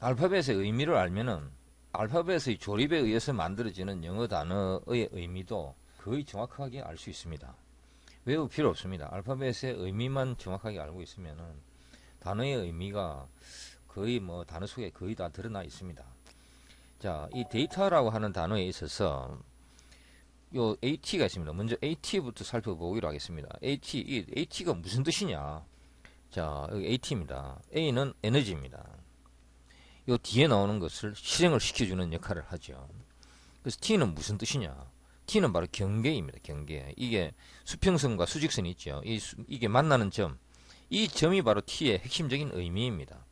알파벳의 의미를 알면은 알파벳의 조립에 의해서 만들어지는 영어 단어의 의미도 거의 정확하게 알 수 있습니다. 외울 필요 없습니다. 알파벳의 의미만 정확하게 알고 있으면은 단어의 의미가 거의 뭐 단어 속에 거의 다 드러나 있습니다. 자, 이 데이터라고 하는 단어에 있어서 요 AT가 있습니다. 먼저 AT부터 살펴보기로 하겠습니다. 이 AT가 무슨 뜻이냐? 자, 여기 AT입니다. A는 에너지입니다. 요 뒤에 나오는 것을 실행을 시켜주는 역할을 하죠. 그래서 T는 무슨 뜻이냐? T는 바로 경계입니다. 경계. 이게 수평선과 수직선이 있죠. 이게 만나는 점. 이 점이 바로 T의 핵심적인 의미입니다.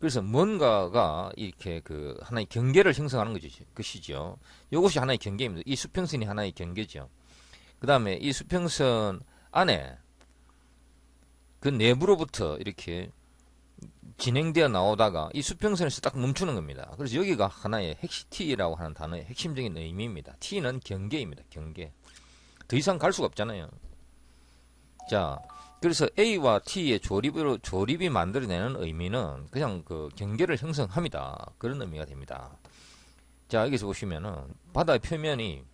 그래서 뭔가가 이렇게 그 하나의 경계를 형성하는 것이죠. 이것이 하나의 경계입니다. 이 수평선이 하나의 경계죠. 그 다음에 이 수평선 안에 그 내부로부터 이렇게 진행되어 나오다가 이 수평선에서 딱 멈추는 겁니다. 그래서 여기가 하나의 T라고 하는 단어의 핵심적인 의미입니다. T는 경계입니다. 경계. 더 이상 갈 수가 없잖아요. 자, 그래서 A와 T의 조립이 만들어내는 의미는 그냥 그 경계를 형성합니다. 그런 의미가 됩니다. 자, 여기서 보시면은 바다의 표면이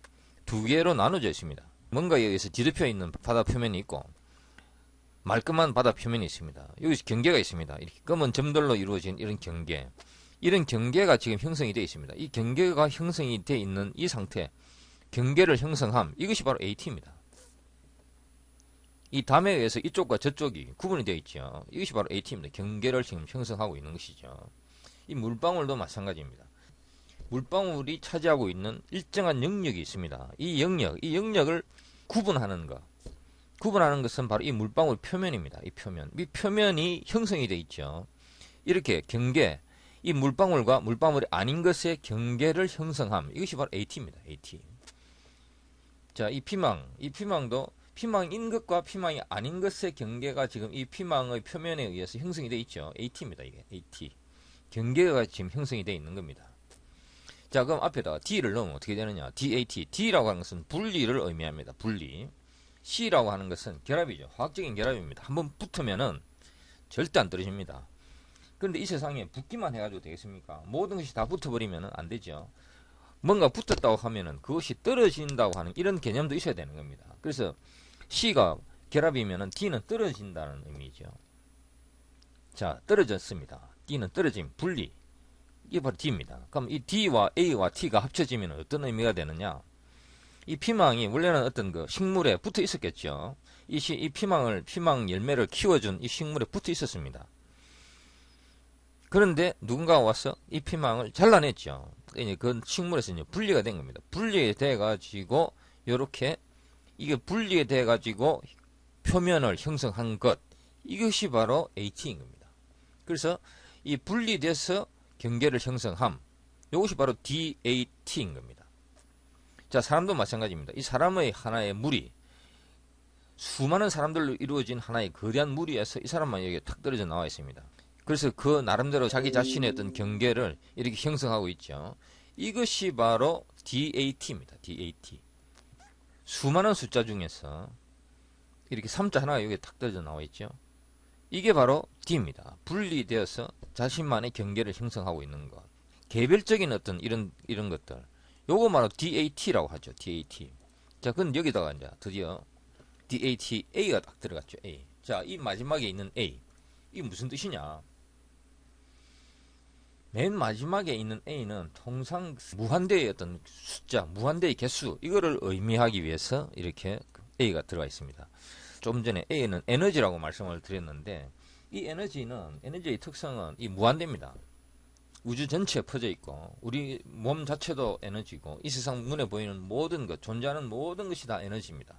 두 개로 나눠져 있습니다. 뭔가에 의해서 뒤덮여 있는 바다 표면이 있고 말끔한 바다 표면이 있습니다. 여기서 경계가 있습니다. 이렇게 검은 점들로 이루어진 이런 경계. 이런 경계가 지금 형성이 되어 있습니다. 이 경계가 형성이 되어 있는 이 상태, 경계를 형성함, 이것이 바로 AT입니다. 이 담에 의해서 이쪽과 저쪽이 구분이 되어 있죠. 이것이 바로 AT입니다. 경계를 지금 형성하고 있는 것이죠. 이 물방울도 마찬가지입니다. 물방울이 차지하고 있는 일정한 영역이 있습니다. 이 영역을 구분하는 것. 구분하는 것은 바로 이 물방울 표면입니다. 이 표면이 형성이 되어 있죠. 이렇게 경계, 이 물방울과 물방울이 아닌 것의 경계를 형성함. 이것이 바로 AT입니다. AT. 자, 이 피망도 피망인 것과 피망이 아닌 것의 경계가 지금 이 피망의 표면에 의해서 형성이 되어 있죠. AT입니다. 이게 AT. 경계가 지금 형성이 되어 있는 겁니다. 자, 그럼 앞에다가 D를 넣으면 어떻게 되느냐? DAT. D라고 하는 것은 분리를 의미합니다. 분리. C라고 하는 것은 결합이죠. 화학적인 결합입니다. 한번 붙으면은 절대 안 떨어집니다. 그런데 이 세상에 붙기만 해가지고 되겠습니까? 모든 것이 다 붙어버리면 안 되죠. 뭔가 붙었다고 하면은 그것이 떨어진다고 하는 이런 개념도 있어야 되는 겁니다. 그래서 C가 결합이면은 D는 떨어진다는 의미죠. 자, 떨어졌습니다. D는 떨어짐, 분리. 이게 바로 D입니다. 그럼 이 D와 A와 T가 합쳐지면 어떤 의미가 되느냐? 이 피망이 원래는 어떤 그 식물에 붙어 있었겠죠. 이 피망 열매를 키워준 이 식물에 붙어 있었습니다. 그런데 누군가가 와서 이 피망을 잘라냈죠. 그 식물에서 이제 분리가 된 겁니다. 분리돼 가지고 요렇게 이게 분리돼 가지고 표면을 형성한 것, 이것이 바로 AT인 겁니다. 그래서 이 분리돼서 경계를 형성함, 이것이 바로 DAT인 겁니다. 자, 사람도 마찬가지입니다. 이 사람의 하나의 무리, 수많은 사람들로 이루어진 하나의 거대한 무리에서 이 사람만 여기 탁 떨어져 나와 있습니다. 그래서 그 나름대로 자기 자신의 어떤 경계를 이렇게 형성하고 있죠. 이것이 바로 DAT입니다. DAT. 수많은 숫자 중에서 이렇게 3자 하나가 여기 탁 떨어져 나와 있죠. 이게 바로 D입니다. 분리되어서 자신만의 경계를 형성하고 있는 것. 개별적인 어떤 이런 것들. 요거 바로 DAT라고 하죠. DAT. 자, 그럼 여기다가 이제 드디어 DAT A가 딱 들어갔죠. A. 자, 이 마지막에 있는 A. 이게 무슨 뜻이냐? 맨 마지막에 있는 A는 통상 무한대의 어떤 숫자, 무한대의 개수, 이거를 의미하기 위해서 이렇게 A가 들어가 있습니다. 좀 전에 A는 에너지라고 말씀을 드렸는데, 이 에너지의 특성은 이 무한대입니다. 우주 전체에 퍼져 있고, 우리 몸 자체도 에너지고, 이 세상 눈에 보이는 모든 것, 존재하는 모든 것이 다 에너지입니다.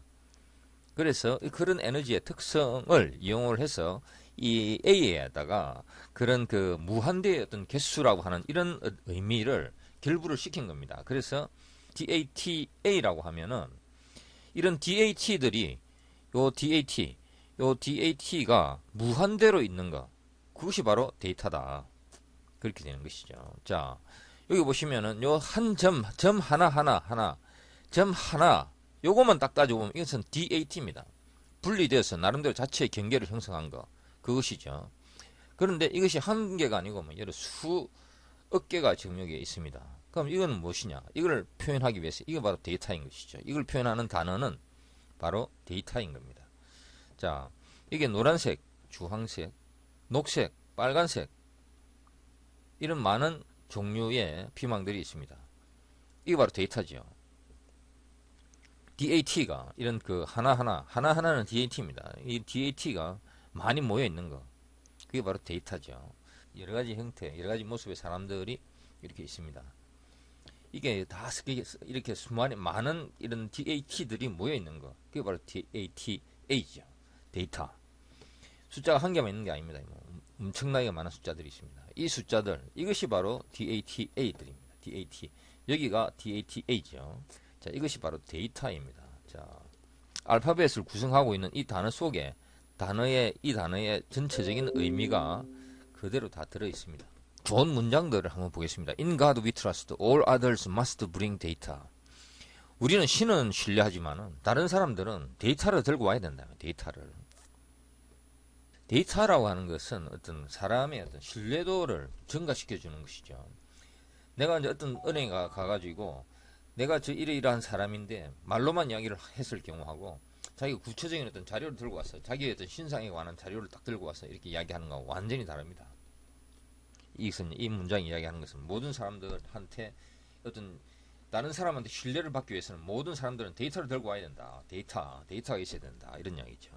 그래서 그런 에너지의 특성을 이용을 해서 이 A에다가 그런 그 무한대의 어떤 개수라고 하는 이런 의미를 결부를 시킨 겁니다. 그래서 DATA라고 하면은 이런 DAT들이 요 DAT가 무한대로 있는 것, 그것이 바로 데이터다. 그렇게 되는 것이죠. 자, 여기 보시면은 요 한 점 하나, 요것만 딱 따져보면 이것은 DAT입니다. 분리되어서 나름대로 자체의 경계를 형성한 거, 그것이죠. 그런데 이것이 한 개가 아니고 뭐 여러 어깨가 정력에 있습니다. 그럼 이건 무엇이냐? 이걸 표현하기 위해서 이거 바로 데이터인 것이죠. 이걸 표현하는 단어는 바로 데이터인 겁니다. 자, 이게 노란색, 주황색, 녹색, 빨간색 이런 많은 종류의 피망들이 있습니다. 이게 바로 데이터죠. DAT가 이런 그 하나하나는 DAT입니다. 이 DAT가 많이 모여 있는 거. 그게 바로 데이터죠. 여러 가지 형태, 여러 가지 모습의 사람들이 이렇게 있습니다. 이게 다 이렇게 수많은 많은 이런 DAT들이 모여 있는 거. 그게 바로 DATA죠. 데이터. 숫자가 한 개만 있는 게 아닙니다. 엄청나게 많은 숫자들이 있습니다. 이 숫자들, 이것이 바로 DATA들입니다. DAT. 여기가 DATA죠. 자, 이것이 바로 데이터입니다. 자, 알파벳을 구성하고 있는 이 단어 속에 이 단어의 전체적인 의미가 그대로 다 들어 있습니다. 좋은 문장들을 한번 보겠습니다. In God we trust. All others must bring data. 우리는 신은 신뢰하지만 다른 사람들은 데이터를 들고 와야 된다. 데이터를. 데이터라고 하는 것은 어떤 사람의 어떤 신뢰도를 증가시켜 주는 것이죠. 내가 이제 어떤 은행에 가가지고 내가 이러이러한 사람인데 말로만 이야기를 했을 경우하고 자기가 구체적인 어떤 자료를 들고 와서 자기의 어떤 신상에 관한 자료를 딱 들고 와서 이렇게 이야기하는 거하고 완전히 다릅니다. 이 문장이 이야기하는 것은 모든 사람들한테 어떤 다른 사람한테 신뢰를 받기 위해서는 모든 사람들은 데이터를 들고 와야 된다. 데이터가 있어야 된다. 이런 이야기죠.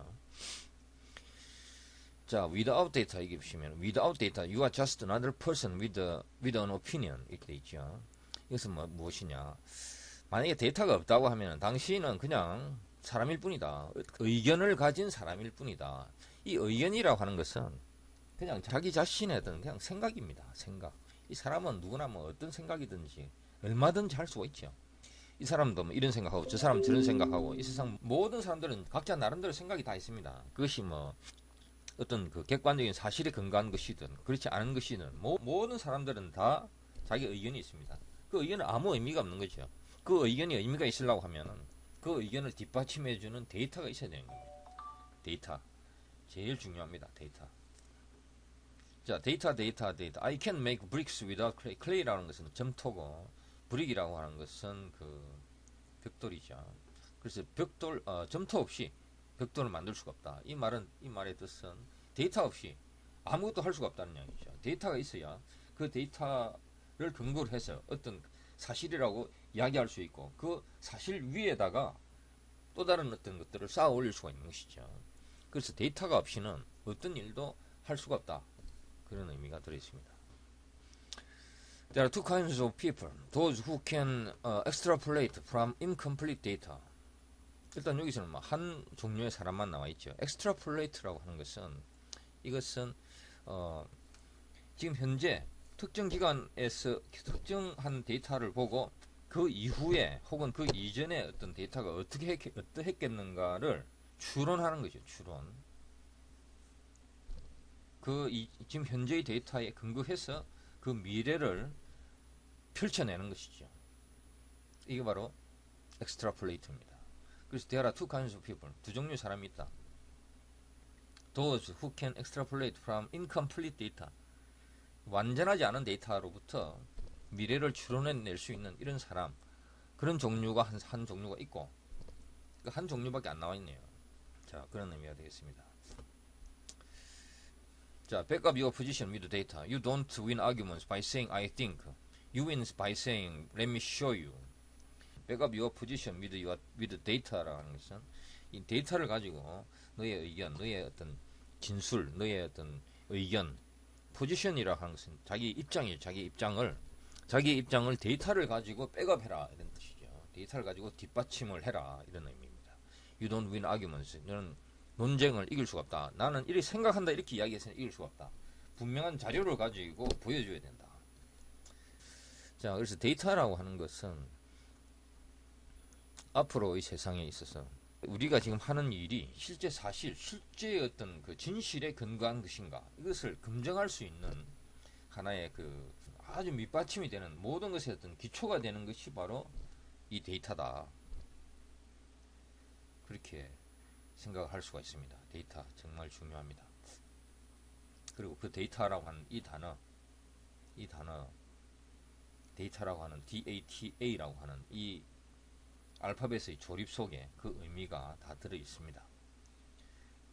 자, without data 이게 보시면 without data you are just another person with an opinion 이렇게 돼 있죠. 이것은 무엇이냐? 만약에 데이터가 없다고 하면 당신은 그냥 사람일 뿐이다. 의견을 가진 사람일 뿐이다. 이 의견이라고 하는 것은 그냥 자기 자신의 어떤 그냥 생각입니다. 생각. 이 사람은 누구나 어떤 생각이든지 얼마든지 할 수가 있죠. 이 사람도 이런 생각하고 저 사람 저런 생각하고 이 세상 모든 사람들은 각자 나름대로 생각이 다 있습니다. 그것이 어떤 그 객관적인 사실에 근거한 것이든 그렇지 않은 것이든 모든 사람들은 다 자기 의견이 있습니다. 그 의견은 아무 의미가 없는 거죠. 그 의견이 의미가 있으려고 하면은 그 의견을 뒷받침해주는 데이터가 있어야 되는 겁니다. 데이터. 제일 중요합니다. 데이터. 자, 데이터. I can make bricks without clay. clay라는 것은 점토고, 브릭이라고 하는 것은 그 벽돌이죠. 그래서 점토 없이 벽돌을 만들 수가 없다. 이 말의 뜻은 데이터 없이 아무것도 할 수가 없다는 이야기죠. 데이터가 있어야 그 데이터를 근거로 해서 어떤 사실이라고 이야기할 수 있고 그 사실 위에다가 또 다른 어떤 것들을 쌓아 올릴 수가 있는 것이죠. 그래서 데이터가 없이는 어떤 일도 할 수가 없다. 그런 의미가 들어있습니다. There are two kinds of people. Those who can extrapolate from incomplete data. 일단 여기서는 한 종류의 사람만 나와 있죠. extrapolate라고 하는 것은 이것은 지금 현재 특정 기관에서 특정한 데이터를 보고 그 이후에 혹은 그 이전에 어떤 데이터가 어떠했겠는가를 추론하는 거죠. 추론. 지금 현재의 데이터에 근거해서 그 미래를 펼쳐내는 것이죠. 이게 바로 extrapolate입니다. 그래서 there are two kinds of people. 두 종류의 사람이 있다. Those who can extrapolate from incomplete data. 완전하지 않은 데이터로부터 미래를 추론해낼 수 있는 이런 사람. 그런 종류가 한 종류가 있고 한 종류밖에 안 나와 있네요. 자, 그런 의미가 되겠습니다. 자, back up your position with data. You don't win arguments by saying I think. You win by saying let me show you. back up your position with data라는 것은 이 데이터를 가지고 너의 의견, 너의 어떤 진술, 너의 어떤 의견, 포지션이라고 하는 것은 자기 입장을 데이터를 가지고 백업해라 이런 뜻이죠. 데이터를 가지고 뒷받침을 해라 이런 의미입니다. You don't win arguments. 너는 논쟁을 이길 수가 없다. 나는 이렇게 생각한다 이렇게 이야기해서는 이길 수가 없다. 분명한 자료를 가지고 보여줘야 된다. 자, 그래서 데이터라고 하는 것은 앞으로의 세상에 있어서 우리가 지금 하는 일이 실제 실제의 어떤 그 진실에 근거한 것인가 이것을 검증할 수 있는 하나의 그 아주 밑받침이 되는 모든 것의 어떤 기초가 되는 것이 바로 이 데이터다. 그렇게 생각할 수가 있습니다. 데이터 정말 중요합니다. 그리고 그 데이터라고 하는 이 단어 데이터라고 하는 DATA라고 하는 이 알파벳의 조립 속에 그 의미가 다 들어 있습니다.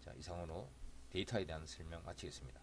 자, 이상으로 데이터에 대한 설명 마치겠습니다.